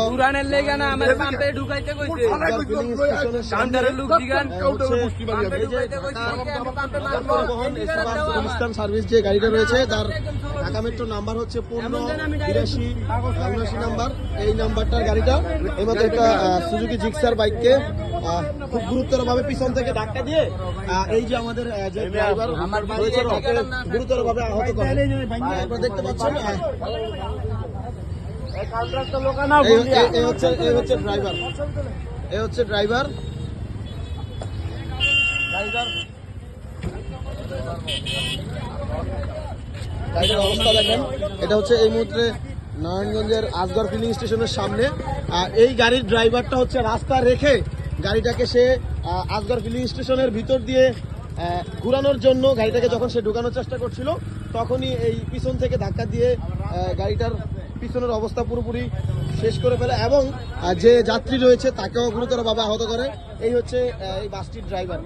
পুরানের লেগে না আমার পাম্পে ঢুকাইতে কইছে কাউন্টারের লোক দিগান সার্ভিস যে গাড়িটা রয়েছে তার ঢাকা মেট্রো নাম্বার হচ্ছে 1582 নাম্বার। এই নাম্বারটার গাড়িটা এই মতো একটা সুজুকি জিক্সার বাইককে খুব গুরুতর ভাবে পিছন থেকে ধাক্কা দিয়ে এই যে আমাদের যে ড্রাইভার রয়েছে তাকে গুরুতর ভাবে আহত করে। আপনারা দেখতে পাচ্ছেন এই হচ্ছে ড্রাইভার, এই হচ্ছে ড্রাইভার। গাড়িটার অবস্থা দেখেন, এটা হচ্ছে এই মুহূর্তে নারায়ণগঞ্জের আসগর ফিলিং স্টেশনের সামনে। এই গাড়ির ড্রাইভারটা হচ্ছে রাস্তা রেখে গাড়িটাকে সে আসগর ফিলিং স্টেশনের ভিতর দিয়ে ঘুরানোর জন্য গাড়িটাকে যখন সে ঢুকানোর চেষ্টা করছিল তখনই এই পিছন থেকে ধাক্কা দিয়ে গাড়িটার পিছনের অবস্থা পুরোপুরি শেষ করে ফেলে এবং যে যাত্রী রয়েছে তাকেও গুরুতরভাবে আহত করে। এই হচ্ছে এই বাসটির ড্রাইভার।